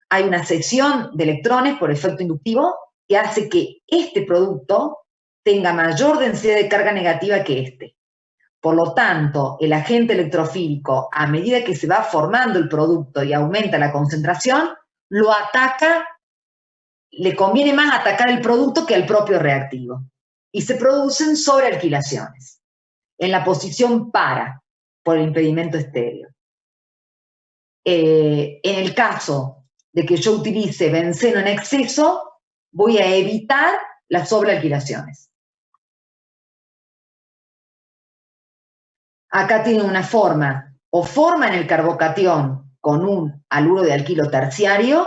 hay una cesión de electrones por efecto inductivo que hace que este producto tenga mayor densidad de carga negativa que este. Por lo tanto, el agente electrofílico, a medida que se va formando el producto y aumenta la concentración, lo ataca, le conviene más atacar el producto que al propio reactivo. Y se producen sobrealquilaciones en la posición para, por el impedimento estéreo. En el caso de que yo utilice benceno en exceso, voy a evitar las sobrealquilaciones. Acá tiene una forma, o forman el carbocatión con un haluro de alquilo terciario,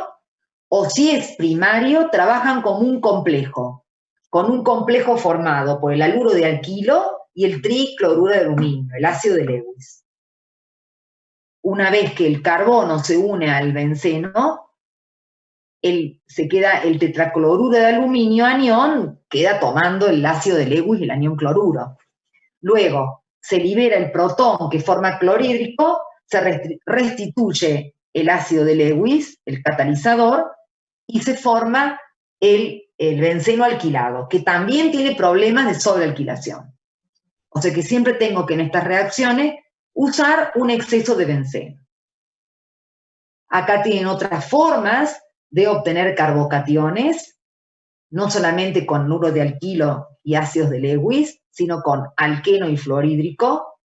o si es primario, trabajan como un complejo, con un complejo formado por el haluro de alquilo y el tricloruro de aluminio, el ácido de Lewis. Una vez que el carbono se une al benceno, se queda el tetracloruro de aluminio anión, queda tomando el ácido de Lewis y el anión cloruro. Luego se libera el protón que forma clorhídrico, se restituye el ácido de Lewis, el catalizador, y se forma el benceno alquilado, que también tiene problemas de sobrealquilación. O sea que siempre tengo que en estas reacciones usar un exceso de benceno. Acá tienen otras formas de obtener carbocationes, no solamente con haluro de alquilo y ácidos de Lewis, sino con alqueno y fluorhídrico,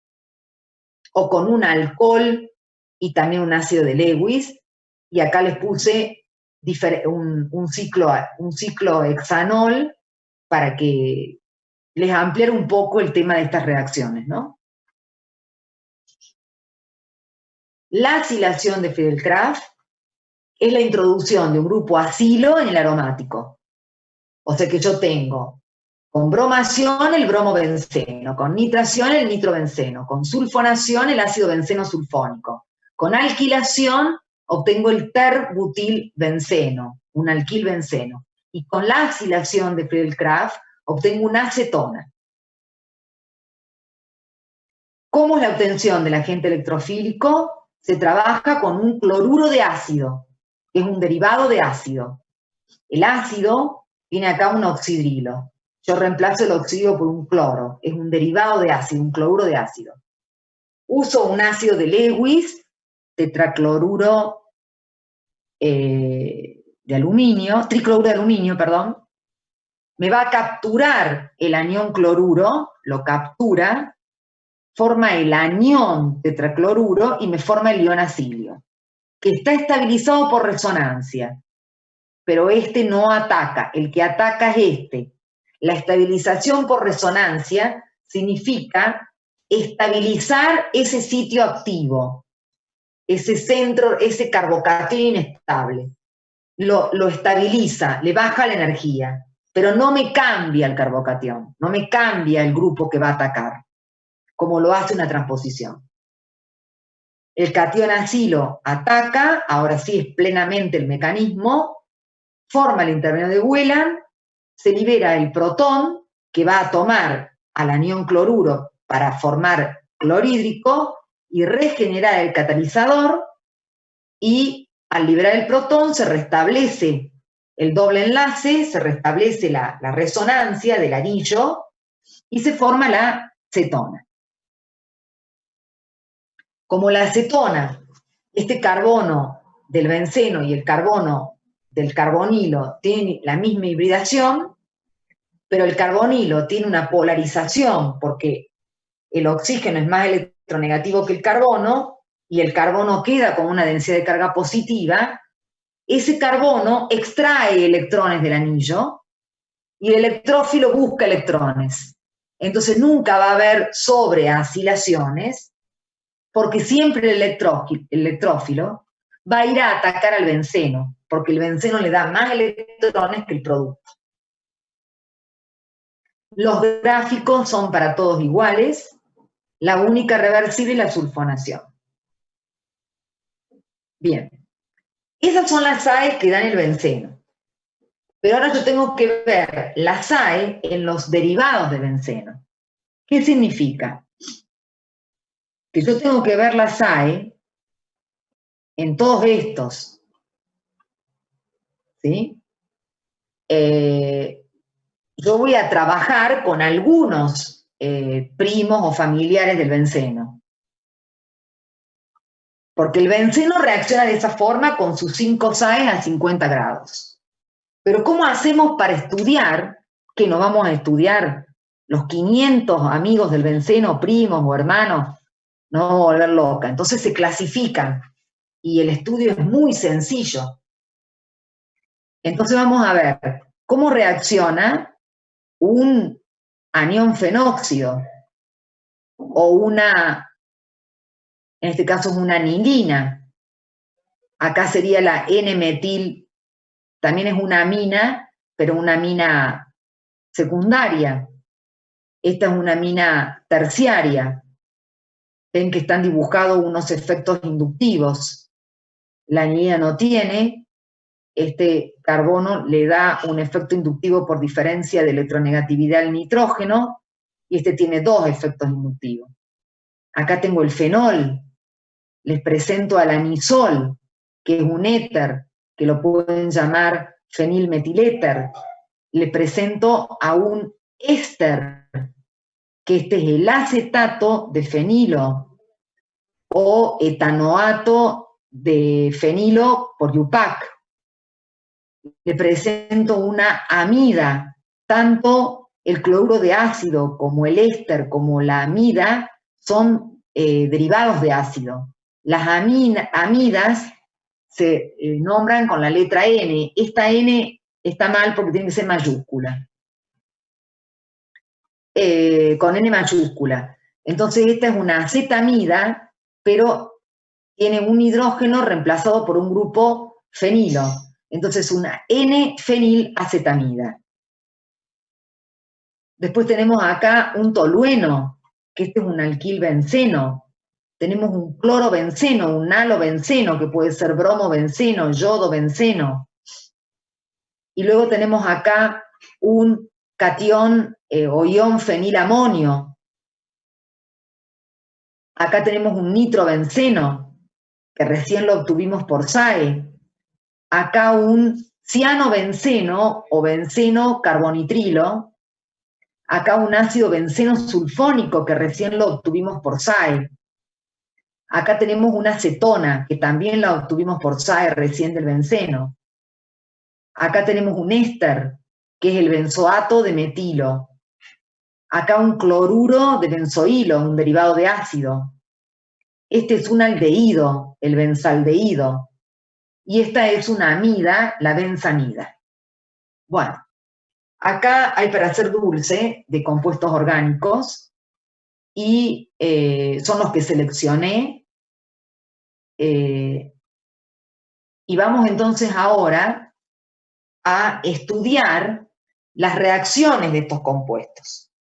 o con un alcohol y también un ácido de Lewis, y acá les puse un ciclo hexanol para que les ampliara un poco el tema de estas reacciones, ¿no? La acilación de Friedel-Crafts es la introducción de un grupo acilo en el aromático. O sea que yo tengo con bromación el bromobenceno, con nitración el nitrobenceno, con sulfonación el ácido benceno sulfónico, con alquilación obtengo el terbutilbenceno, un alquilbenceno, y con la acilación de Friedel-Crafts obtengo una acetona. ¿Cómo es la obtención del agente electrofílico? Se trabaja con un cloruro de ácido, que es un derivado de ácido. El ácido tiene acá un oxidrilo. Yo reemplazo el oxígeno por un cloro, es un derivado de ácido, un cloruro de ácido. Uso un ácido de Lewis, tetracloruro de aluminio, tricloruro de aluminio, perdón. Me va a capturar el anión cloruro, lo captura, forma el anión tetracloruro y me forma el ion acilio, que está estabilizado por resonancia, pero este no ataca, el que ataca es este. La estabilización por resonancia significa estabilizar ese sitio activo, ese centro, ese carbocatión inestable. Lo estabiliza, le baja la energía, pero no me cambia el carbocatión, no me cambia el grupo que va a atacar, como lo hace una transposición. El catión acilo ataca, ahora sí es plenamente el mecanismo, forma el intervenio de Wheeler, se libera el protón que va a tomar al anión cloruro para formar clorhídrico y regenerar el catalizador, y al liberar el protón se restablece el doble enlace, se restablece la resonancia del anillo y se forma la cetona. Como la acetona, este carbono del benceno y el carbono del carbonilo tienen la misma hibridación, pero el carbonilo tiene una polarización porque el oxígeno es más electronegativo que el carbono y el carbono queda con una densidad de carga positiva, ese carbono extrae electrones del anillo y el electrófilo busca electrones. Entonces nunca va a haber sobreacilaciones porque siempre el electrófilo va a ir a atacar al benceno, porque el benceno le da más electrones que el producto. Los gráficos son para todos iguales, la única reversible es la sulfonación. Bien, esas son las SAE que dan el benceno. Pero ahora yo tengo que ver la SAE en los derivados de benceno. ¿Qué significa? Que yo tengo que ver la SAE en todos estos ¿sí? Yo voy a trabajar con algunos primos o familiares del benceno. Porque el benceno reacciona de esa forma con sus 5 SAEs a 50 grados. Pero ¿cómo hacemos para estudiar, que no vamos a estudiar los 500 amigos del benceno, primos o hermanos? Nos vamos a volver loca. Entonces se clasifican y el estudio es muy sencillo. Entonces vamos a ver cómo reacciona un anión fenóxido o una, en este caso es una anilina. Acá sería la N-metil, también es una amina, pero una amina secundaria. Esta es una amina terciaria. Ven que están dibujados unos efectos inductivos. La anilina no tiene, este carbono le da un efecto inductivo por diferencia de electronegatividad al nitrógeno, y este tiene 2 efectos inductivos. Acá tengo el fenol, les presento al anisol, que es un éter, que lo pueden llamar fenilmetiléter. Le presento a un éster, que este es el acetato de fenilo, o etanoato de fenilo por IUPAC. Le presento una amida, tanto el cloruro de ácido como el éster como la amida son derivados de ácido. Las amidas se nombran con la letra N. Esta N está mal porque tiene que ser mayúscula. Con N mayúscula. Entonces esta es una acetamida, pero tiene un hidrógeno reemplazado por un grupo fenilo. Entonces una N-fenilacetamida. Después tenemos acá un tolueno, que este es un alquilbenceno. Tenemos un clorobenceno, un halobenceno, que puede ser bromobenceno, yodobenceno. Y luego tenemos acá un catión o ion fenilamonio. Acá tenemos un nitrobenceno, que recién lo obtuvimos por SAE. Acá un cianobenceno o benceno carbonitrilo. Acá un ácido benceno sulfónico, que recién lo obtuvimos por SAE. Acá tenemos una cetona, que también la obtuvimos por SAE recién del benceno. Acá tenemos un éster, que es el benzoato de metilo. Acá un cloruro de benzoilo, un derivado de ácido. Este es un aldehído, el benzaldehído. Y esta es una amida, la benzamida. Bueno, acá hay para hacer dulce de compuestos orgánicos y son los que seleccioné. Y vamos entonces ahora a estudiar las reacciones de estos compuestos.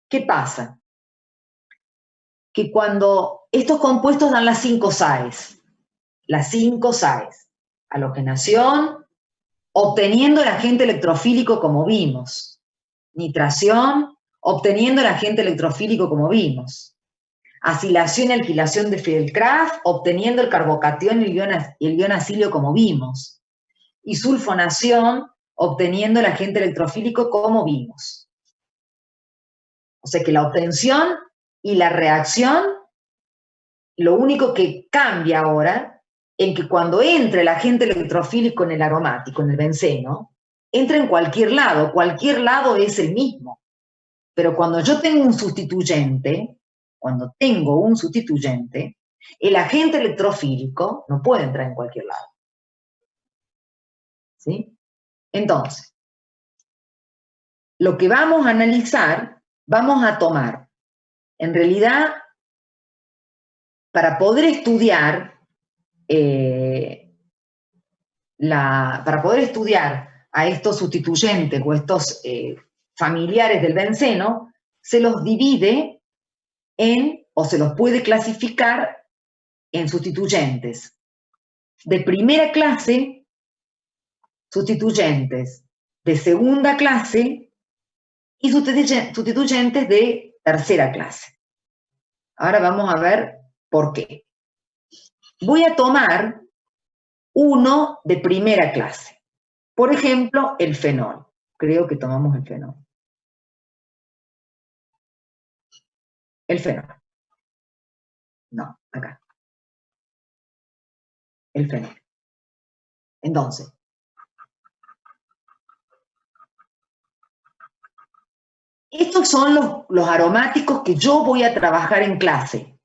¿Qué pasa? Que cuando estos compuestos dan las 5 SAEs, halogenación, obteniendo el agente electrofílico como vimos, nitración, obteniendo el agente electrofílico como vimos, acilación y alquilación de Friedel-Crafts, obteniendo el carbocatión y el ion acilio como vimos, y sulfonación, obteniendo el agente electrofílico como vimos. O sea que la obtención y la reacción, lo único que cambia ahora, en que cuando entra el agente electrofílico en el aromático, en el benceno, entra en cualquier lado es el mismo. Pero cuando yo tengo un sustituyente, el agente electrofílico no puede entrar en cualquier lado. ¿Sí? Entonces, lo que vamos a analizar, vamos a tomar, en realidad, para poder estudiar a estos sustituyentes o estos familiares del benceno, se los divide o se los puede clasificar en sustituyentes de primera clase, sustituyentes de segunda clase y sustituyentes de tercera clase. Ahora vamos a ver por qué. Voy a tomar uno de primera clase. Por ejemplo, el fenol. Creo que tomamos el fenol. El fenol. No, acá. El fenol. Entonces, estos son los aromáticos que yo voy a trabajar en clase.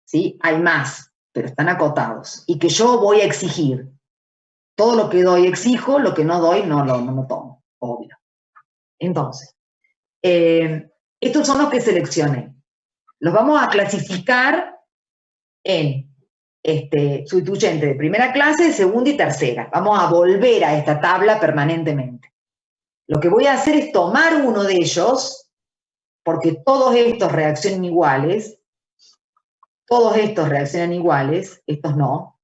¿Sí? Hay más, pero están acotados. Y que yo voy a exigir. Todo lo que doy exijo, lo que no doy no lo tomo, obvio. Entonces, estos son los que seleccioné. Los vamos a clasificar en sustituyente de primera clase, de segunda y tercera. Vamos a volver a esta tabla permanentemente. Lo que voy a hacer es tomar uno de ellos, porque todos estos reaccionan iguales, estos no.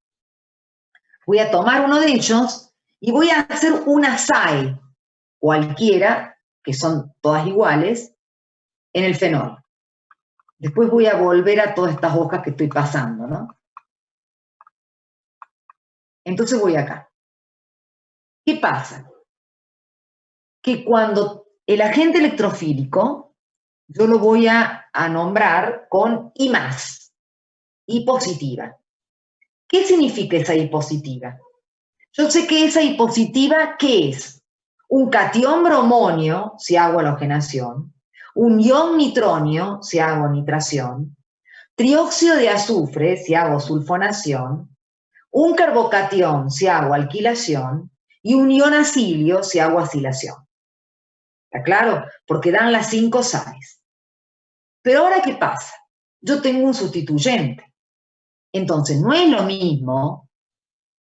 Voy a tomar uno de ellos y voy a hacer una SAE, cualquiera, que son todas iguales, en el fenol. Después voy a volver a todas estas hojas que estoy pasando, ¿no? Entonces voy acá. ¿Qué pasa? Que cuando el agente electrofílico, yo lo voy a nombrar con I+, I positiva. ¿Qué significa esa I positiva? Yo sé que esa I positiva, ¿qué es? Un catión bromonio, si hago halogenación, un ion nitronio, si hago nitración, trióxido de azufre, si hago sulfonación, un carbocatión, si hago alquilación, y un ion acilio, si hago acilación. ¿Está claro? Porque dan las 5 sales. Pero ahora, ¿qué pasa? Yo tengo un sustituyente. Entonces, no es lo mismo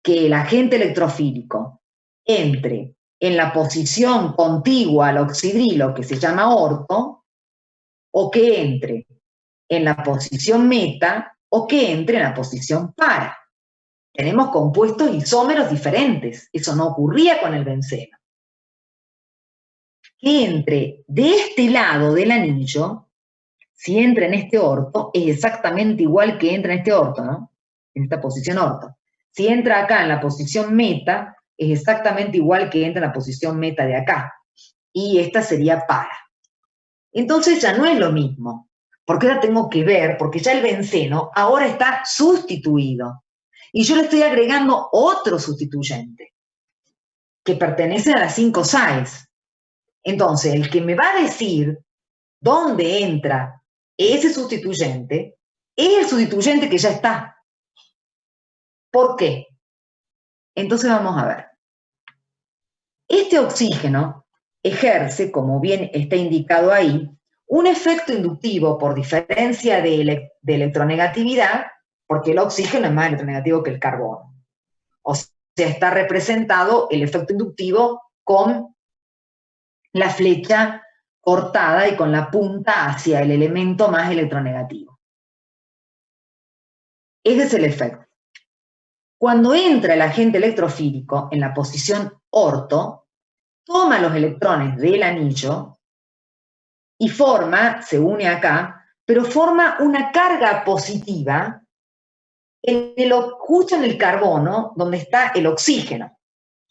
que el agente electrofílico entre en la posición contigua al oxidrilo, que se llama orto, o que entre en la posición meta, o que entre en la posición para. Tenemos compuestos isómeros diferentes. Eso no ocurría con el benceno. Que entre de este lado del anillo, si entra en este orto, es exactamente igual que entra en este orto, ¿no? En esta posición orto. Si entra acá en la posición meta, es exactamente igual que entra en la posición meta de acá. Y esta sería para. Entonces ya no es lo mismo, porque ahora tengo que ver, porque ya el benceno ahora está sustituido. Y yo le estoy agregando otro sustituyente, que pertenece a las 5 SAEs. Entonces, el que me va a decir dónde entra ese sustituyente es el sustituyente que ya está. ¿Por qué? Entonces vamos a ver. Este oxígeno ejerce, como bien está indicado ahí, un efecto inductivo por diferencia de electronegatividad, porque el oxígeno es más electronegativo que el carbono. O sea, está representado el efecto inductivo con la flecha cortada y con la punta hacia el elemento más electronegativo. Ese es el efecto. Cuando entra el agente electrofílico en la posición orto, toma los electrones del anillo y forma, se une acá, pero forma una carga positiva justo en el carbono, donde está el oxígeno.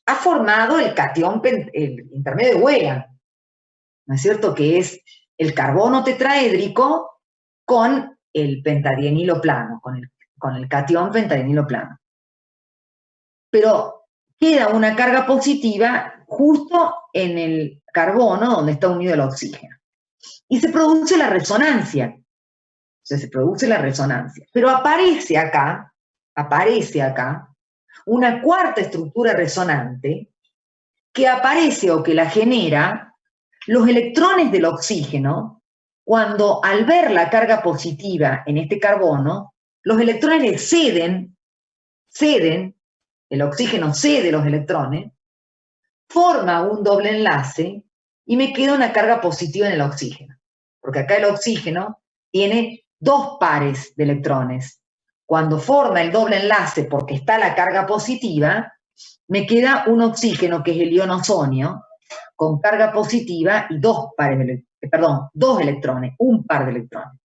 Ha formado el catión, el intermedio de Wheeler, ¿no es cierto? Que es el carbono tetraédrico con el pentadienilo plano, con el catión pentadienilo plano. Pero queda una carga positiva justo en el carbono donde está unido el oxígeno. Y se produce la resonancia. O sea, se produce la resonancia. Pero aparece acá una cuarta estructura resonante que aparece o que la genera los electrones del oxígeno cuando al ver la carga positiva en este carbono, los electrones ceden, el oxígeno cede los electrones, forma un doble enlace y me queda una carga positiva en el oxígeno. Porque acá el oxígeno tiene 2 pares de electrones. Cuando forma el doble enlace porque está la carga positiva, me queda un oxígeno que es el ion osonio, con carga positiva y 2 electrones, un par de electrones.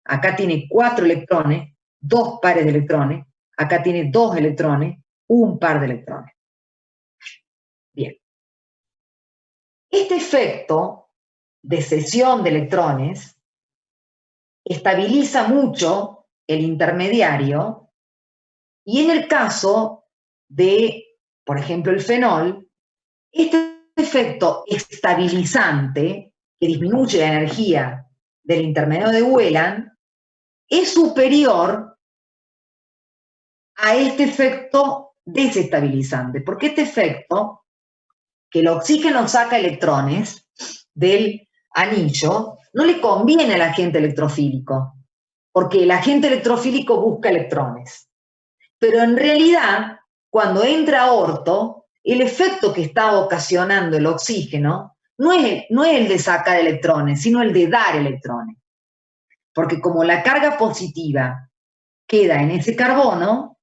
Acá tiene 4 electrones, 2 pares de electrones, acá tiene 2 electrones, un par de electrones. Bien. Este efecto de cesión de electrones estabiliza mucho el intermediario y en el caso de, por ejemplo, el fenol, este efecto estabilizante que disminuye la energía del intermediario de Wheeland es superior a este efecto desestabilizante, porque este efecto, que el oxígeno saca electrones del anillo, no le conviene al agente electrofílico, porque el agente electrofílico busca electrones. Pero en realidad, cuando entra orto, el efecto que está ocasionando el oxígeno no es el de sacar electrones, sino el de dar electrones. Porque como la carga positiva queda en ese carbono,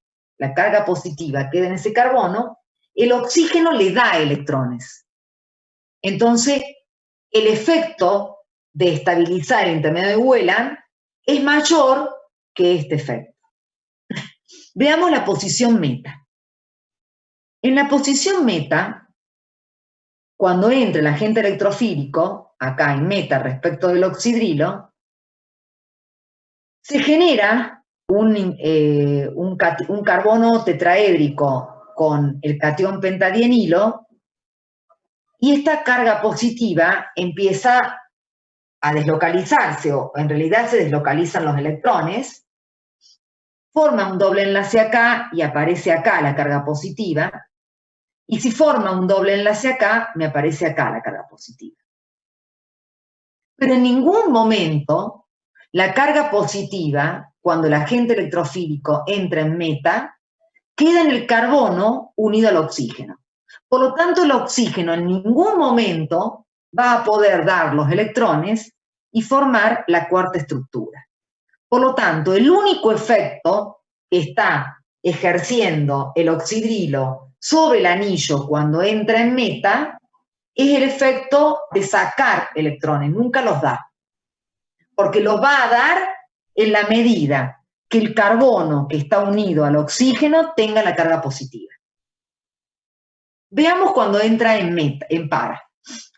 el oxígeno le da electrones. Entonces, el efecto de estabilizar el intermedio de Wheeland es mayor que este efecto. Veamos la posición meta. En la posición meta, cuando entra el agente electrofílico, acá en meta respecto del oxidrilo, se genera un carbono tetraédrico con el catión pentadienilo y esta carga positiva empieza a deslocalizarse, o en realidad se deslocalizan los electrones, forma un doble enlace acá y aparece acá la carga positiva, y si forma un doble enlace acá, me aparece acá la carga positiva. Pero en ningún momento la carga positiva, cuando el agente electrofílico entra en meta, queda en el carbono unido al oxígeno. Por lo tanto, el oxígeno en ningún momento va a poder dar los electrones y formar la cuarta estructura. Por lo tanto, el único efecto que está ejerciendo el oxidrilo sobre el anillo cuando entra en meta es el efecto de sacar electrones, nunca los da, porque los va a dar en la medida que el carbono que está unido al oxígeno tenga la carga positiva. Veamos cuando entra en para.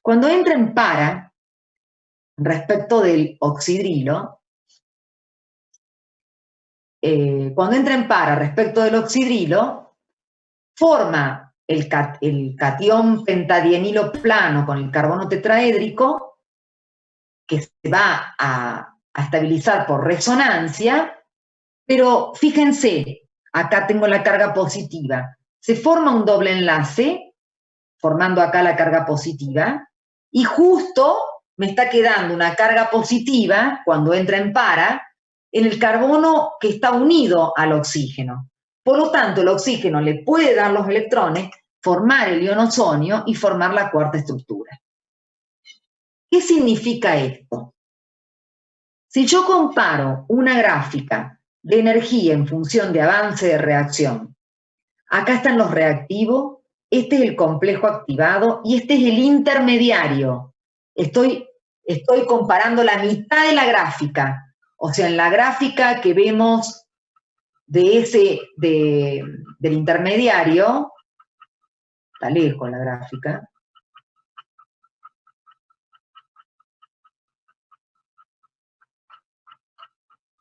Cuando entra en para, respecto del oxidrilo, forma el catión pentadienilo plano con el carbono tetraédrico, que se va a estabilizar por resonancia, pero fíjense, acá tengo la carga positiva. Se forma un doble enlace, formando acá la carga positiva, y justo me está quedando una carga positiva, cuando entra en para, en el carbono que está unido al oxígeno. Por lo tanto, el oxígeno le puede dar los electrones, formar el ion osonio y formar la cuarta estructura. ¿Qué significa esto? Si yo comparo una gráfica de energía en función de avance de reacción, acá están los reactivos, este es el complejo activado y este es el intermediario. Estoy comparando la mitad de la gráfica, o sea, en la gráfica que vemos del intermediario, está lejos la gráfica,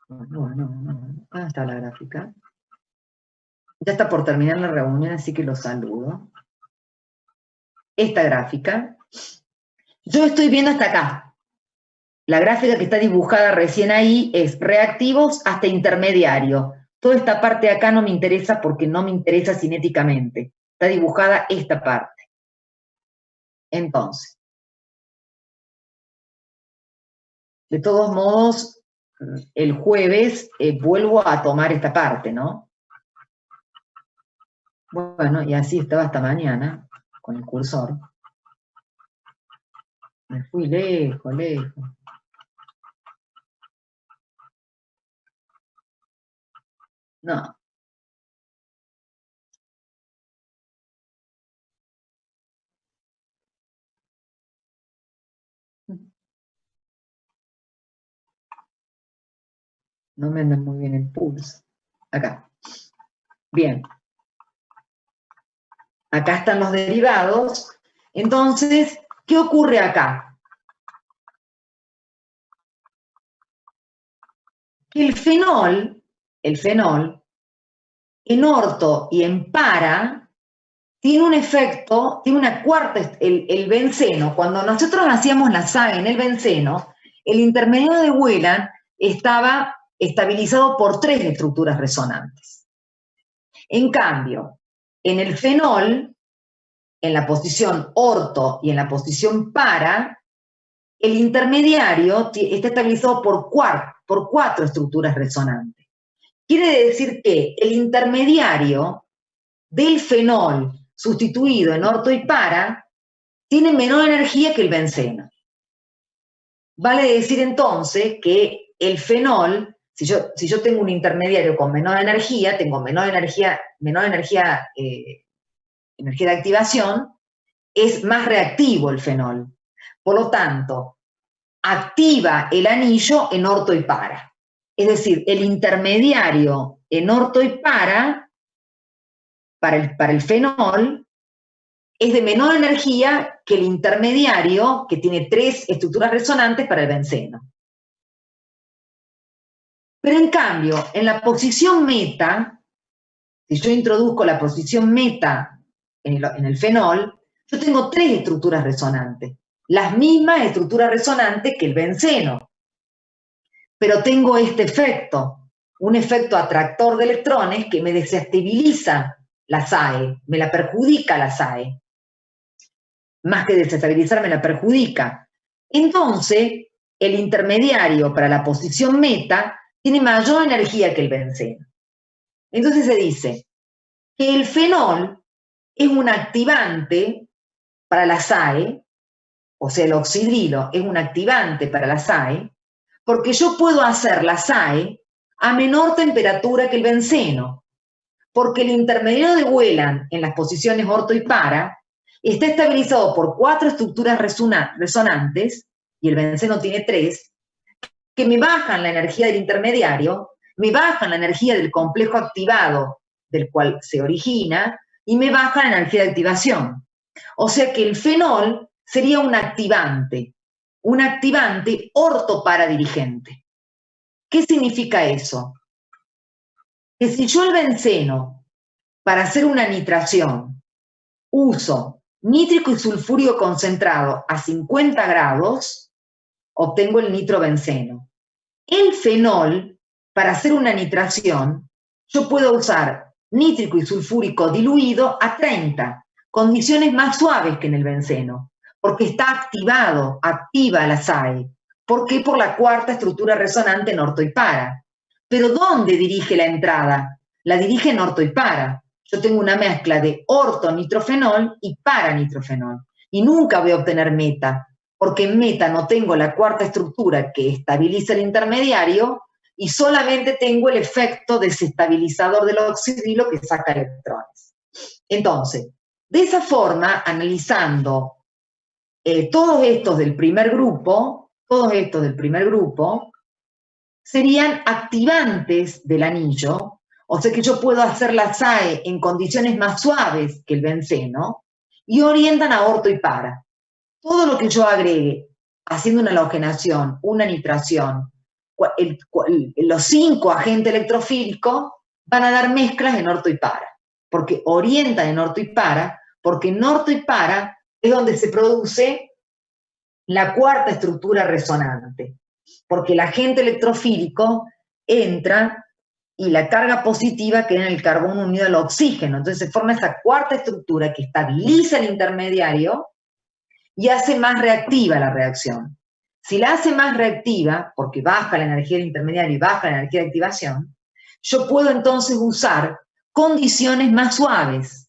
¿dónde está la gráfica? Ya está por terminar la reunión, así que los saludo. Esta gráfica, yo estoy viendo hasta acá. La gráfica que está dibujada recién ahí es reactivos hasta intermediario. Toda esta parte de acá no me interesa porque no me interesa cinéticamente. Está dibujada esta parte. Entonces, de todos modos, el jueves vuelvo a tomar esta parte, ¿no? Bueno, y así estaba hasta mañana con el cursor. Me fui lejos, lejos. No. No me anda muy bien el pulso. Acá. Bien. Acá están los derivados. Entonces, ¿qué ocurre acá? Que el fenol, en orto y en para, tiene un efecto, tiene una cuarta, el benceno. Cuando nosotros hacíamos la saga en el benceno, el intermedio de Wheeler estaba estabilizado por 3 estructuras resonantes. En cambio, en el fenol, en la posición orto y en la posición para, el intermediario está estabilizado por 4 estructuras resonantes. Quiere decir que el intermediario del fenol sustituido en orto y para tiene menor energía que el benceno. Vale decir entonces que el fenol, si yo tengo un intermediario con menor energía, tengo menor energía de activación, es más reactivo el fenol. Por lo tanto, activa el anillo en orto y para. Es decir, el intermediario en orto y para el fenol, es de menor energía que el intermediario, que tiene 3 estructuras resonantes para el benceno. Pero en cambio, en la posición meta, si yo introduzco la posición meta en el fenol, yo tengo 3 estructuras resonantes, las mismas estructuras resonantes que el benceno. Pero tengo este efecto, un efecto atractor de electrones que me desestabiliza la SAE, me la perjudica la SAE. Más que desestabilizar, me la perjudica. Entonces, el intermediario para la posición meta tiene mayor energía que el benceno. Entonces se dice que el fenol es un activante para la SAE, o sea, el oxidrilo es un activante para la SAE, porque yo puedo hacer la SAE a menor temperatura que el benceno, porque el intermediario de Wheeler en las posiciones orto y para está estabilizado por 4 estructuras resonantes, y el benceno tiene 3, que me bajan la energía del intermediario, me bajan la energía del complejo activado del cual se origina, y me bajan la energía de activación. O sea que el fenol sería un activante orto-para-dirigente. ¿Qué significa eso? Que si yo el benceno, para hacer una nitración, uso nítrico y sulfúrico concentrado a 50 grados, obtengo el nitrobenceno. El fenol, para hacer una nitración, yo puedo usar nítrico y sulfúrico diluido a 30, condiciones más suaves que en el benceno, porque está activa la SAE. ¿Por qué? Por la 4ª estructura resonante en orto y para. Pero ¿dónde dirige la entrada? La dirige en orto y para. Yo tengo una mezcla de orto-nitrofenol y para-nitrofenol. Y nunca voy a obtener meta, porque en meta no tengo la 4ª estructura que estabiliza el intermediario y solamente tengo el efecto desestabilizador del oxidrilo que saca electrones. Entonces, de esa forma, analizando todos estos del primer grupo, serían activantes del anillo, o sea que yo puedo hacer la SAE en condiciones más suaves que el benceno, y orientan a orto y para. Todo lo que yo agregue, haciendo una halogenación, una nitración, los 5 agentes electrofílicos van a dar mezclas en orto y para, porque orientan en orto y para, porque en orto y para es donde se produce la 4ª estructura resonante, porque el agente electrofílico entra y la carga positiva queda en el carbono unido al oxígeno. Entonces se forma esa 4ª estructura que estabiliza el intermediario y hace más reactiva la reacción. Si la hace más reactiva, porque baja la energía del intermediario y baja la energía de activación, yo puedo entonces usar condiciones más suaves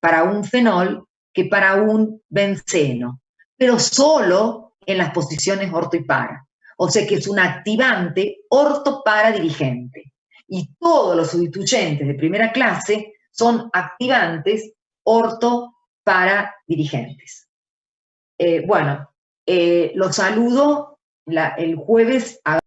para un fenol que para un benceno, pero solo en las posiciones orto y para. O sea que es un activante orto-para dirigente. Y todos los sustituyentes de primera clase son activantes orto-para dirigentes. Bueno, los saludo el jueves a